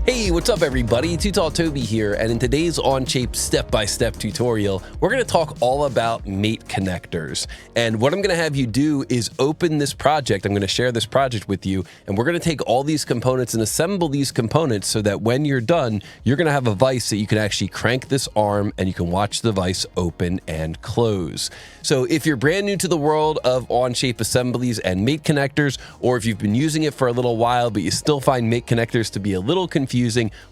Hey, what's up everybody? Too Tall Toby here, and in today's Onshape step-by-step tutorial, we're going to talk all about mate connectors. And what I'm going to have you do is open this project. I'm going to share this project with you, and we're going to take all these components and assemble these components so that when you're done, you're going to have a vise that you can actually crank this arm and you can watch the vise open and close. So if you're brand new to the world of Onshape assemblies and mate connectors, or if you've been using it for a little while but you still find mate connectors to be a little confusing,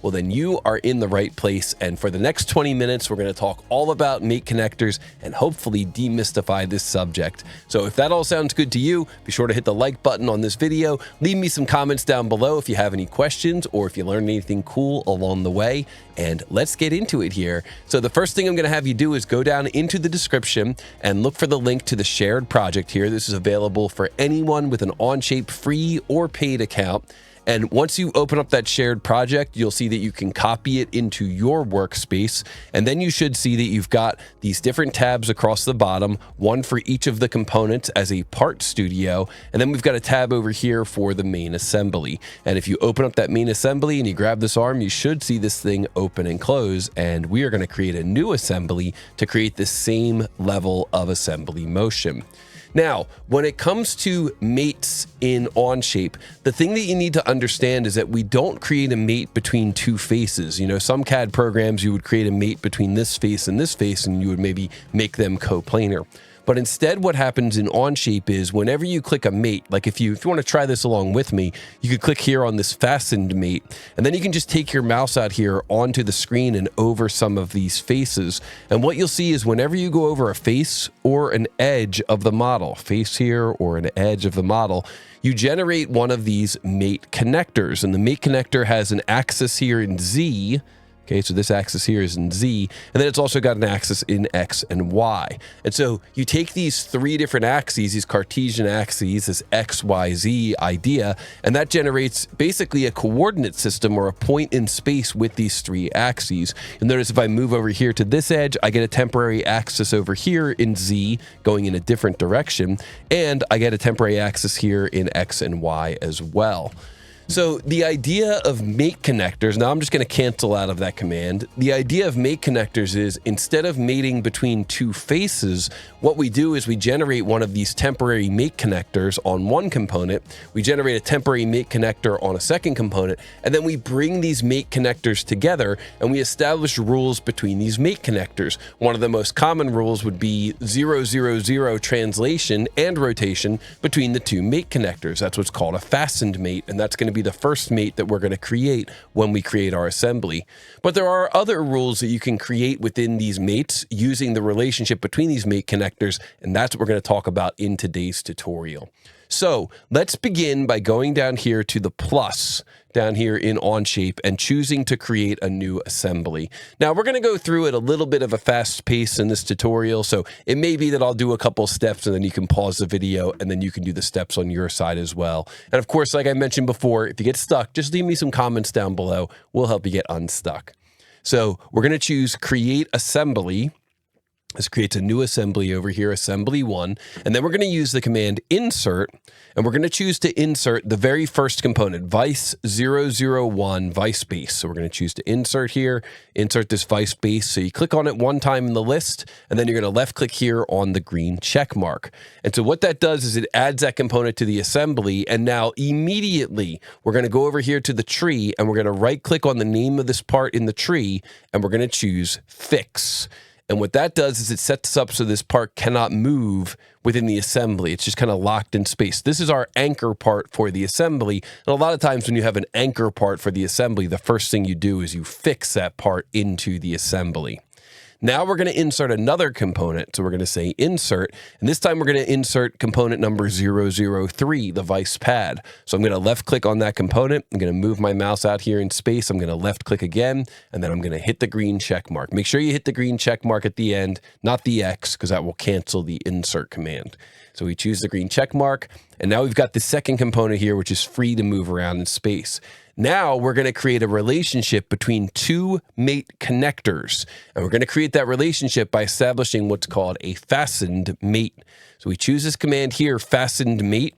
well then you are in the right place. And for the next 20 minutes, we're going to talk all about mate connectors and hopefully demystify this subject. So if that all sounds good to you, be sure to hit the like button on this video. Leave me some comments down below if you have any questions or if you learned anything cool along the way. And let's get into it here. So the first thing I'm going to have you do is go down into the description and look for the link to the shared project here. This is available for anyone with an Onshape free or paid account. And once you open up that shared project, you'll see that you can copy it into your workspace. And then you should see that you've got these different tabs across the bottom, one for each of the components as a part studio. And then we've got a tab over here for the main assembly. And if you open up that main assembly and you grab this arm, you should see this thing open and close. And we are going to create a new assembly to create the same level of assembly motion. Now, when it comes to mates in Onshape, the thing that you need to understand is that we don't create a mate between two faces. You know, some CAD programs, you would create a mate between this face and you would maybe make them coplanar. But instead, what happens in Onshape is whenever you click a mate, like if you want to try this along with me, you could click here on this Fastened Mate, and then you can just take your mouse out here onto the screen and over some of these faces. And what you'll see is whenever you go over a face or an edge of the model, face here or an edge of the model, you generate one of these mate connectors. And the mate connector has an axis here in Z. Okay, so this axis here is in Z, and then it's also got an axis in X and Y. And so you take these three different axes, these Cartesian axes, this X, Y, Z idea, and that generates basically a coordinate system or a point in space with these three axes. You'll notice if I move over here to this edge, I get a temporary axis over here in Z going in a different direction, and I get a temporary axis here in X and Y as well. So the idea of mate connectors, now I'm just going to cancel out of that command. The idea of mate connectors is instead of mating between two faces, what we do is we generate one of these temporary mate connectors on one component. We generate a temporary mate connector on a second component, and then we bring these mate connectors together and we establish rules between these mate connectors. One of the most common rules would be 0, 0, 0 translation and rotation between the two mate connectors. That's what's called a fastened mate, and that's going to be the first mate that we're going to create when we create our assembly. But there are other rules that you can create within these mates using the relationship between these mate connectors, and that's what we're going to talk about in today's tutorial. So let's begin by going down here to the plus down here in Onshape and choosing to create a new assembly. Now we're going to go through it a little bit of a fast pace in this tutorial, so it may be that I'll do a couple steps and then you can pause the video and then you can do the steps on your side as well. And of course, like I mentioned before, if you get stuck, just leave me some comments down below. We'll help you get unstuck. So we're going to choose Create Assembly. This creates a new assembly over here, assembly 1, and then we're going to use the command insert, and we're going to choose to insert the very first component, vise 001 vise base. So we're going to choose to insert here, insert this vise base. So you click on it one time in the list, and then you're going to left click here on the green check mark. And so what that does is it adds that component to the assembly, and now immediately we're going to go over here to the tree, and we're going to right click on the name of this part in the tree, and we're going to choose fix. And what that does is it sets up so this part cannot move within the assembly. It's just kind of locked in space. This is our anchor part for the assembly. And a lot of times when you have an anchor part for the assembly, the first thing you do is you fix that part into the assembly. Now we're going to insert another component. So we're going to say insert, and this time we're going to insert component number 003, the vise pad. So I'm going to left click on that component. I'm going to move my mouse out here in space. I'm going to left click again, and then I'm going to hit the green check mark. Make sure you hit the green check mark at the end, not the X, because that will cancel the insert command. So we choose the green check mark, and now we've got the second component here, which is free to move around in space. Now we're going to create a relationship between two mate connectors, and we're going to create that relationship by establishing what's called a fastened mate. So we choose this command here, fastened mate,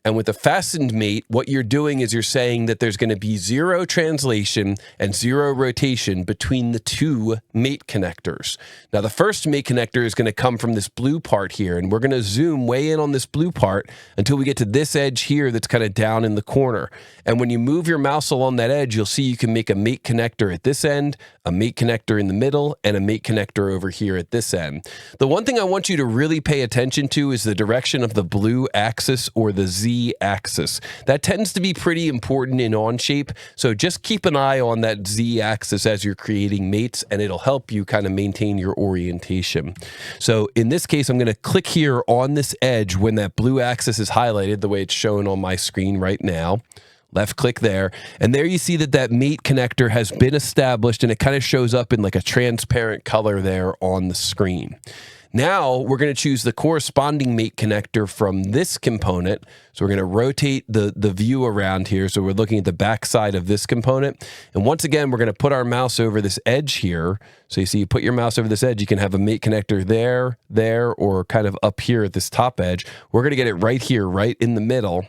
And with a fastened mate, what you're doing is you're saying that there's going to be 0 translation and 0 rotation between the 2 mate connectors. Now, the first mate connector is going to come from this blue part here, and we're going to zoom way in on this blue part until we get to this edge here that's kind of down in the corner. And when you move your mouse along that edge, you'll see you can make a mate connector at this end, a mate connector in the middle, and a mate connector over here at this end. The one thing I want you to really pay attention to is the direction of the blue axis or the Z axis. That tends to be pretty important in Onshape, so just keep an eye on that Z axis as you're creating mates, and it'll help you kind of maintain your orientation. So in this case, I'm going to click here on this edge when that blue axis is highlighted the way it's shown on my screen right now. Left click there, and there you see that that mate connector has been established, and it kind of shows up in like a transparent color there on the screen. Now we're going to choose the corresponding mate connector from this component. So we're going to rotate the view around here. So we're looking at the back side of this component. And once again, we're going to put our mouse over this edge here. So you see, you put your mouse over this edge, you can have a mate connector there, or kind of up here at this top edge. We're going to get it right here, right in the middle.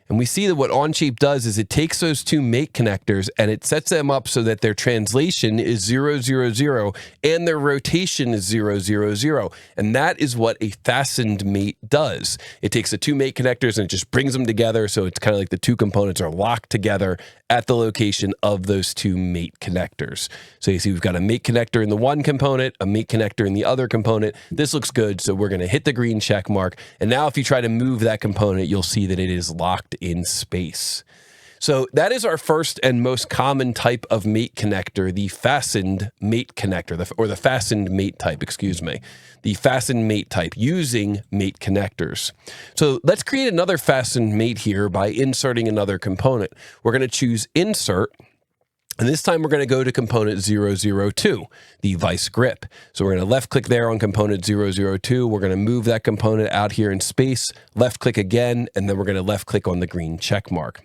And we see that what Onshape does is it takes those 2 mate connectors and it sets them up so that their translation is 0, 0, 0, and their rotation is 0, 0, 0. And that is what a fastened mate does. It takes the 2 mate connectors and it just brings them together, so it's kind of like the 2 components are locked together at the location of those 2 mate connectors. So you see we've got a mate connector in the one component, a mate connector in the other component. This looks good, so we're going to hit the green check mark. And now if you try to move that component, you'll see that it is locked in space. So that is our first and most common type of mate connector, the fastened mate connector, or the fastened mate type, excuse me, the fastened mate type using mate connectors. So let's create another fastened mate here by inserting another component. We're going to choose Insert. And this time we're going to go to component 002, the vice grip. So we're going to left click there on component 002. We're going to move that component out here in space, left click again, and then we're going to left click on the green check mark.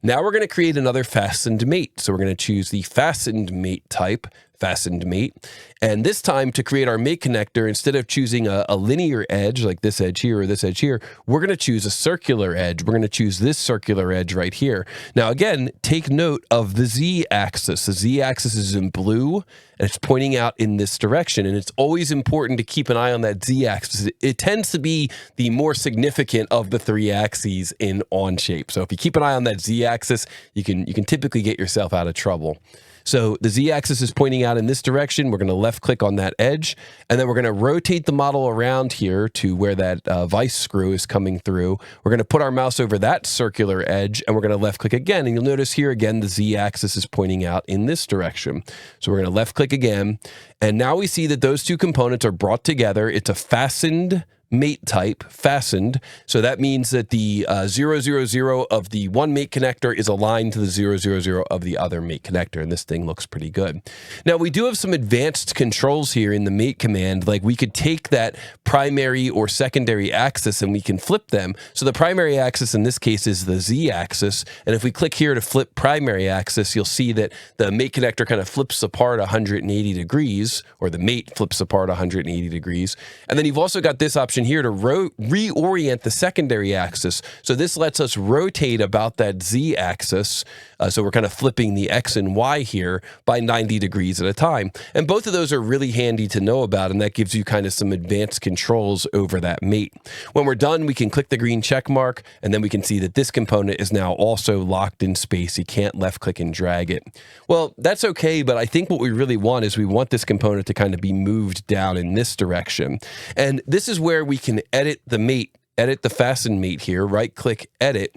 Now we're going to create another fastened mate. So we're going to choose the fastened mate type, fastened mate. And this time to create our mate connector, instead of choosing a linear edge like this edge here or this edge here, we're going to choose a circular edge. We're going to choose this circular edge right here. Now again, take note of the Z axis. The Z axis is in blue and it's pointing out in this direction. And it's always important to keep an eye on that Z axis. It tends to be the more significant of the 3 axes in Onshape. So if you keep an eye on that Z axis, you can typically get yourself out of trouble. So the Z-axis is pointing out in this direction. We're going to left click on that edge, and then we're going to rotate the model around here to where that vice screw is coming through. We're going to put our mouse over that circular edge, and we're going to left click again. And you'll notice here again, the Z-axis is pointing out in this direction. So we're going to left click again. And now we see that those 2 components are brought together. It's a fastened mate type, fastened. So that means that the 000 of the one mate connector is aligned to the 000 of the other mate connector, and this thing looks pretty good. Now we do have some advanced controls here in the mate command. Like we could take that primary or secondary axis and we can flip them. So the primary axis in this case is the Z axis, and if we click here to flip primary axis, you'll see that the mate connector kind of flips apart 180 degrees, or the mate flips apart 180 degrees. And then you've also got this option here to reorient the secondary axis. So this lets us rotate about that Z axis. So we're kind of flipping the X and Y here by 90 degrees at a time. And both of those are really handy to know about, and that gives you kind of some advanced controls over that mate. When we're done, we can click the green check mark, and then we can see that this component is now also locked in space. You can't left click and drag it. Well, that's okay, but I think what we really want is we want this component to kind of be moved down in this direction. And this is where we can edit the mate, edit the fasten mate here, right click, edit.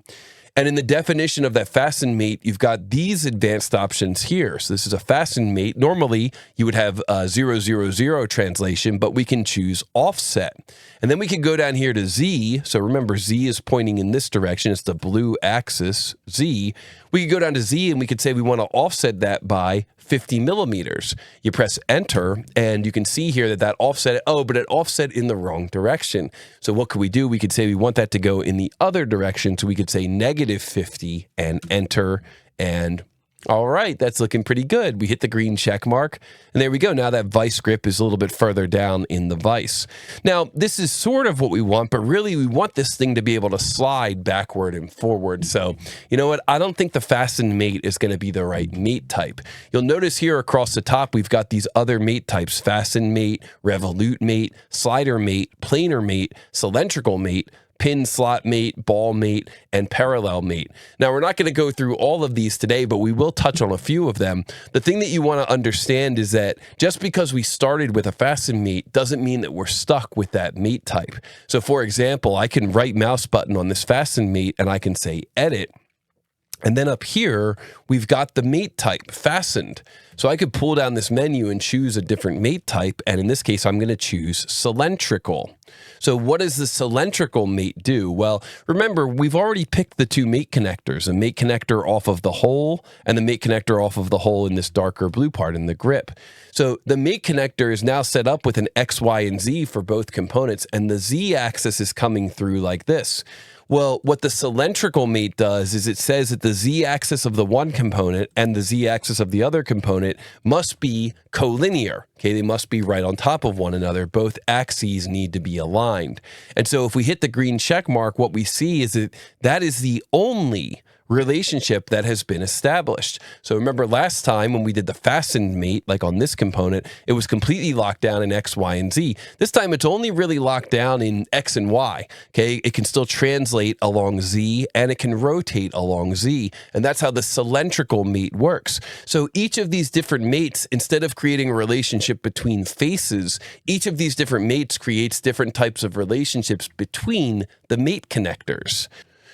And in the definition of that fasten mate, you've got these advanced options here. So this is a fasten mate. Normally, you would have 000 translation, but we can choose offset. And then we can go down here to Z. So remember, Z is pointing in this direction. It's the blue axis, Z. We could go down to Z and we could say we want to offset that by 50 millimeters. You press enter and you can see here that offset, but it offset in the wrong direction. So what could we do? We could say we want that to go in the other direction. So we could say -50 and enter, and All right, that's looking pretty good. We hit the green check mark, and there we go. Now that vise grip is a little bit further down in the vise. Now, this is sort of what we want, but really we want this thing to be able to slide backward and forward. So, you know what? I don't think the fastened mate is going to be the right mate type. You'll notice here across the top, we've got these other mate types: fastened mate, revolute mate, slider mate, planar mate, cylindrical mate, pin slot mate, ball mate, and parallel mate. Now, we're not going to go through all of these today, but we will touch on a few of them. The thing that you want to understand is that just because we started with a fastened mate doesn't mean that we're stuck with that mate type. So, for example, I can right mouse button on this fastened mate and I can say edit. And then up here, we've got the mate type, fastened. So I could pull down this menu and choose a different mate type. And in this case, I'm going to choose cylindrical. So what does the cylindrical mate do? Well, remember, we've already picked the two mate connectors, a mate connector off of the hole and the mate connector off of the hole in this darker blue part in the grip. So the mate connector is now set up with an X, Y, and Z for both components, and the Z axis is coming through like this. Well, what the cylindrical mate does is it says that the Z-axis of the one component and the Z-axis of the other component must be collinear. Okay, they must be right on top of one another. Both axes need to be aligned. And so if we hit the green check mark, what we see is that that is the only relationship that has been established. So remember last time when we did the fastened mate, like on this component, it was completely locked down in X, Y, and Z. This time it's only really locked down in X and Y. Okay, it can still translate along Z and it can rotate along Z. And that's how the cylindrical mate works. So each of these different mates, instead of creating a relationship between faces, each of these different mates creates different types of relationships between the mate connectors.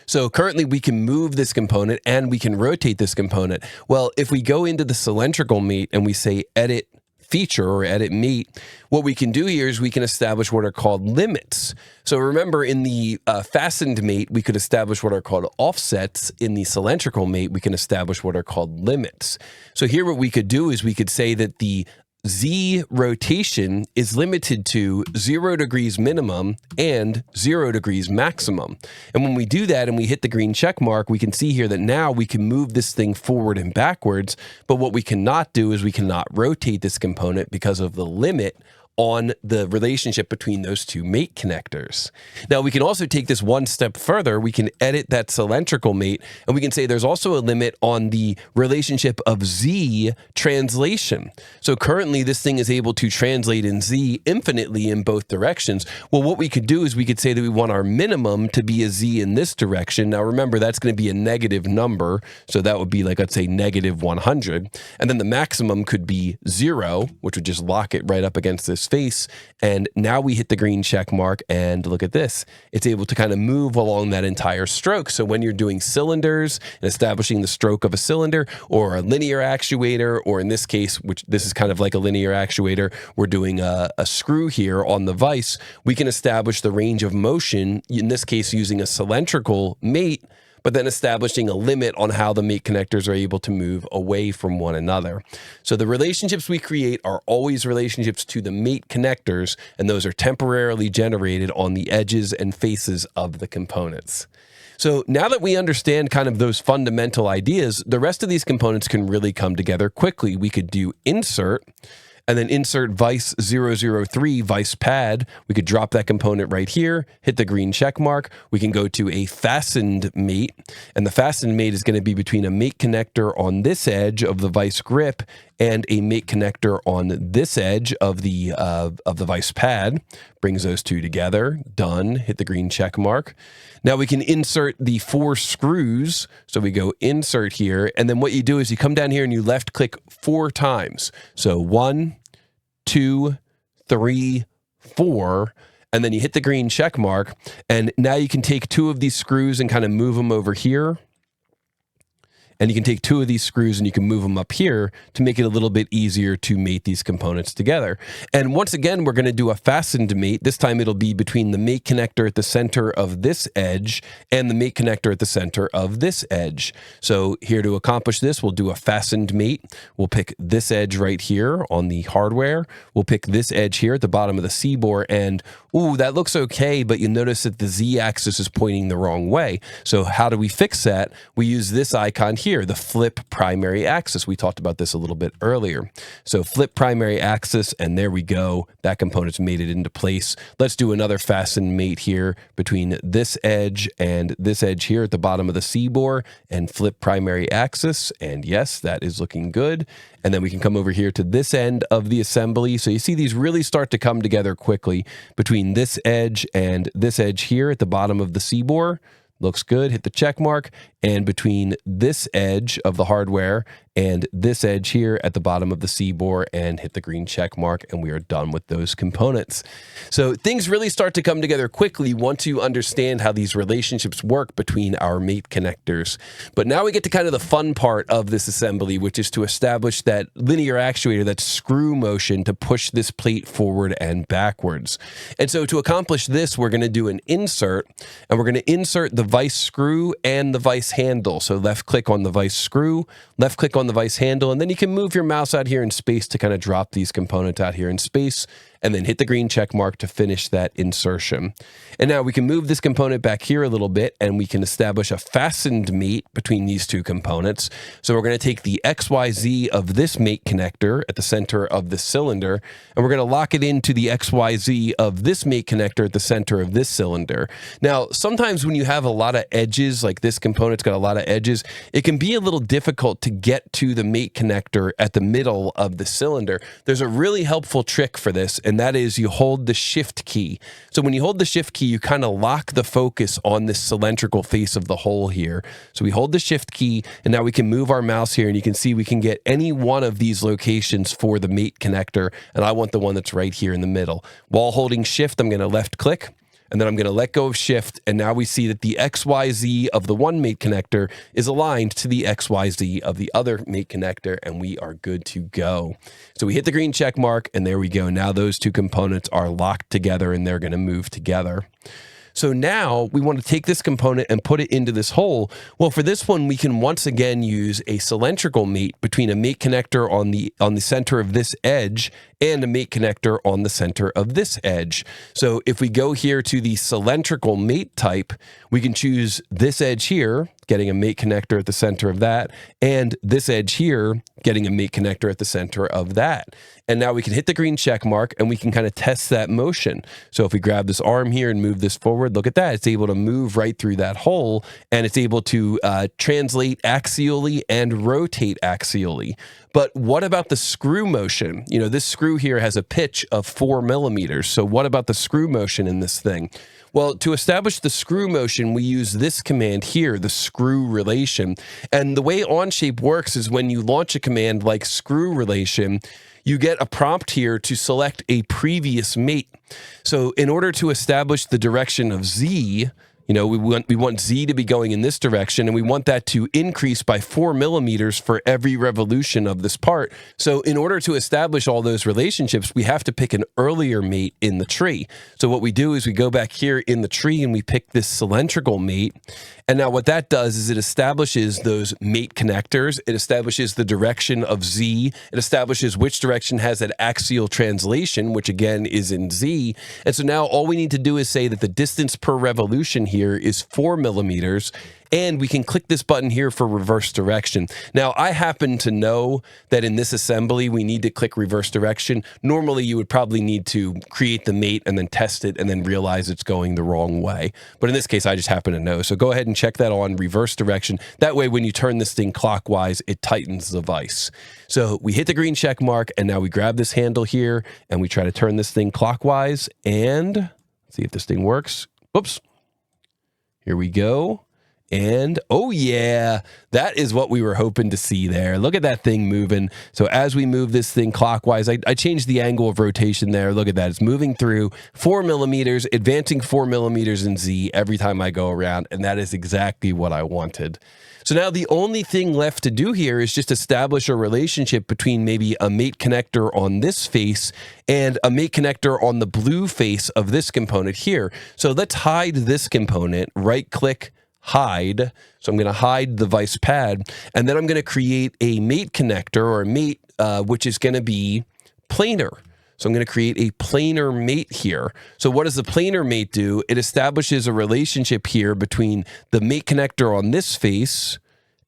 So currently we can move this component and we can rotate this component. Well, if we go into the cylindrical mate and we say edit feature or edit mate, what we can do here is we can establish what are called limits. So remember in the fastened mate, we could establish what are called offsets. In the cylindrical mate, we can establish what are called limits. So here what we could do is we could say that the Z rotation is limited to 0 degrees minimum and 0 degrees maximum. And when we do that and we hit the green check mark, we can see here that now we can move this thing forward and backwards. But what we cannot do is we cannot rotate this component because of the limit on the relationship between those two mate connectors. Now, we can also take this one step further. We can edit that cylindrical mate, and we can say there's also a limit on the relationship of Z translation. So currently, this thing is able to translate in Z infinitely in both directions. Well, what we could do is we could say that we want our minimum to be a Z in this direction. Now, remember, that's going to be a negative number. So that would be like, let's say, negative 100. And then the maximum could be 0, which would just lock it right up against this face. And now we hit the green check mark and look at this. It's able to kind of move along that entire stroke. So when you're doing cylinders and establishing the stroke of a cylinder or a linear actuator, or in this case, which this is kind of like a linear actuator, we're doing a screw here on the vise, we can establish the range of motion, in this case using a cylindrical mate, but then establishing a limit on how the mate connectors are able to move away from one another. So the relationships we create are always relationships to the mate connectors, and those are temporarily generated on the edges and faces of the components. So now that we understand kind of those fundamental ideas, the rest of these components can really come together quickly. We could do insert, and then insert vise 003 vise pad. We could drop that component right here, hit the green check mark. We can go to a fastened mate, and the fastened mate is going to be between a mate connector on this edge of the vise grip and a mate connector on this edge of the vise pad. Brings those two together. Done. Hit the green check mark. Now we can insert the 4 screws. So we go insert here, and then what you do is you come down here and you left click 4 times. So 1, 2, 3, 4, and then you hit the green check mark, and now you can take 2 of these screws and kind of move them over here. And you can take 2 of these screws and you can move them up here to make it a little bit easier to mate these components together. And once again, we're going to do a fastened mate. This time it'll be between the mate connector at the center of this edge and the mate connector at the center of this edge. So here to accomplish this, we'll do a fastened mate. We'll pick this edge right here on the hardware. We'll pick this edge here at the bottom of the C-bore, and ooh, that looks okay, but you notice that the Z-axis is pointing the wrong way. So how do we fix that? We use this icon here, the flip primary axis. We talked about this a little bit earlier. So flip primary axis, and there we go. That component's made it into place. Let's do another fasten mate here between this edge and this edge here at the bottom of the C-bore, and flip primary axis. And yes, that is looking good. And then we can come over here to this end of the assembly. So you see these really start to come together quickly between this edge and this edge here at the bottom of the C-bore. Looks good, hit the check mark. And between this edge of the hardware and this edge here at the bottom of the C-bore, and hit the green check mark, and we are done with those components. So things really start to come together quickly once you understand how these relationships work between our mate connectors. But now we get to kind of the fun part of this assembly, which is to establish that linear actuator, that screw motion to push this plate forward and backwards. And so to accomplish this, we're going to do an insert, and we're going to insert the vise screw and the vise handle. So left click on the vise screw, left click on the vise handle, and then you can move your mouse out here in space to kind of drop these components out here in space, and then hit the green check mark to finish that insertion. And now we can move this component back here a little bit, and we can establish a fastened mate between these two components. So we're going to take the XYZ of this mate connector at the center of the cylinder, and we're going to lock it into the XYZ of this mate connector at the center of this cylinder. Now, sometimes when you have a lot of edges, like this component's got a lot of edges, it can be a little difficult to get to the mate connector at the middle of the cylinder. There's a really helpful trick for this, and that is you hold the shift key. So when you hold the shift key, you kind of lock the focus on this cylindrical face of the hole here. So we hold the shift key, and now we can move our mouse here, and you can see we can get any one of these locations for the mate connector, and I want the one that's right here in the middle. While holding shift, I'm going to left click, and then I'm going to let go of shift, and now we see that the XYZ of the one mate connector is aligned to the XYZ of the other mate connector, and we are good to go. So we hit the green check mark, and there we go. Now those two components are locked together, and they're going to move together. So now we want to take this component and put it into this hole. Well, for this one, we can once again use a cylindrical mate between a mate connector on the center of this edge and a mate connector on the center of this edge. So if we go here to the cylindrical mate type, we can choose this edge here, getting a mate connector at the center of that, and this edge here, getting a mate connector at the center of that. And now we can hit the green check mark, and we can kind of test that motion. So if we grab this arm here and move this forward, look at that. It's able to move right through that hole, and it's able to translate axially and rotate axially. But what about the screw motion? You know, this screw here has a pitch of 4 millimeters. So what about the screw motion in this thing? Well, to establish the screw motion, we use this command here, the screw relation. And the way Onshape works is when you launch a command like screw relation, you get a prompt here to select a previous mate. So in order to establish the direction of Z, you know, we want Z to be going in this direction, and we want that to increase by 4 millimeters for every revolution of this part. So in order to establish all those relationships, we have to pick an earlier mate in the tree. So what we do is we go back here in the tree, and we pick this cylindrical mate. And now what that does is it establishes those mate connectors. It establishes the direction of Z. It establishes which direction has that axial translation, which again is in Z. And so now all we need to do is say that the distance per revolution here is 4 millimeters, and we can click this button here for reverse direction. Now, I happen to know that in this assembly, we need to click reverse direction. Normally, you would probably need to create the mate and then test it and then realize it's going the wrong way. But in this case, I just happen to know. So go ahead and check that on reverse direction. That way, when you turn this thing clockwise, it tightens the vise. So we hit the green check mark, and now we grab this handle here, and we try to turn this thing clockwise, and see if this thing works. Whoops. Here we go. And oh yeah, that is what we were hoping to see there. Look at that thing moving. So as we move this thing clockwise, I changed the angle of rotation there. Look at that. It's moving through 4 millimeters, advancing 4 millimeters in Z every time I go around. And that is exactly what I wanted. So now the only thing left to do here is just establish a relationship between maybe a mate connector on this face and a mate connector on the blue face of this component here. So let's hide this component, right click, hide. So I'm going to hide the vise pad, and then I'm going to create a mate connector or a mate, which is going to be planar. So I'm going to create a planar mate here. So what does the planar mate do? It establishes a relationship here between the mate connector on this face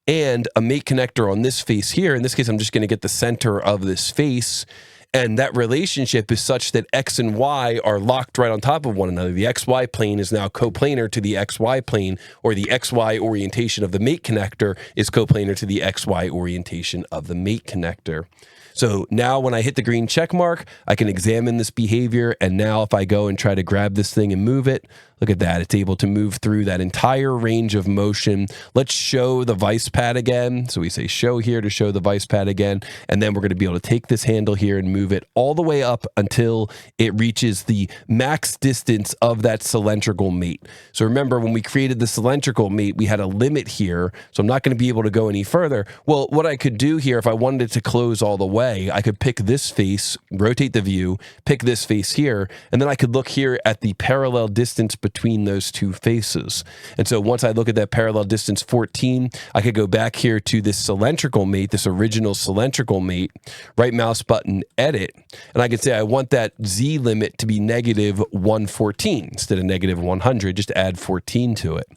and a mate connector on this face here. In this case, I'm just going to get the center of this face. And that relationship is such that X and Y are locked right on top of one another. The XY plane is now coplanar to the XY plane, or the XY orientation of the mate connector is coplanar to the XY orientation of the mate connector. So now when I hit the green check mark, I can examine this behavior. And now if I go and try to grab this thing and move it, look at that. It's able to move through that entire range of motion. Let's show the vise pad again. So we say show here to show the vise pad again. And then we're going to be able to take this handle here and move it all the way up until it reaches the max distance of that cylindrical mate. So remember, when we created the cylindrical mate, we had a limit here. So I'm not going to be able to go any further. Well, what I could do here, if I wanted it to close all the way, I could pick this face, rotate the view, pick this face here, and then I could look here at the parallel distance between those two faces. And so once I look at that parallel distance 14, I could go back here to this cylindrical mate, this original cylindrical mate, right mouse button, edit, and I could say I want that Z limit to be negative 114 instead of negative 100, just add 14 to it.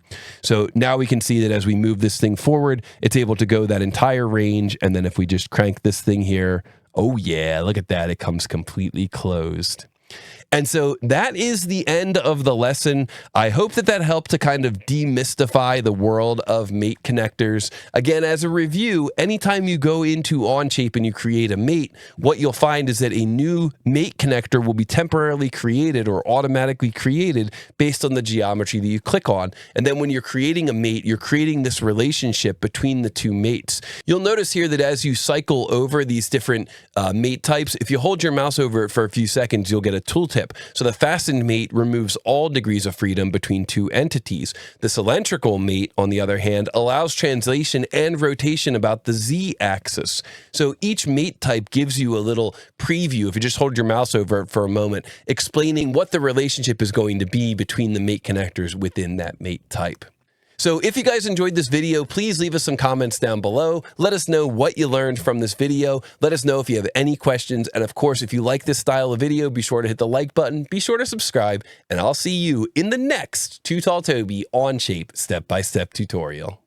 So now we can see that as we move this thing forward, it's able to go that entire range, and then if we just crank this thing here, oh yeah, look at that. It comes completely closed. And so that is the end of the lesson. I hope that that helped to kind of demystify the world of mate connectors. Again, as a review, anytime you go into Onshape and you create a mate, what you'll find is that a new mate connector will be temporarily created or automatically created based on the geometry that you click on. And then when you're creating a mate, you're creating this relationship between the two mates. You'll notice here that as you cycle over these different mate types, if you hold your mouse over it for a few seconds, you'll get a tooltip. So the fastened mate removes all degrees of freedom between two entities. The cylindrical mate, on the other hand, allows translation and rotation about the Z-axis. So each mate type gives you a little preview, if you just hold your mouse over it for a moment, explaining what the relationship is going to be between the mate connectors within that mate type. So if you guys enjoyed this video, please leave us some comments down below. Let us know what you learned from this video. Let us know if you have any questions. And of course, if you like this style of video, be sure to hit the like button, be sure to subscribe, and I'll see you in the next Too Tall Toby Onshape step-by-step tutorial.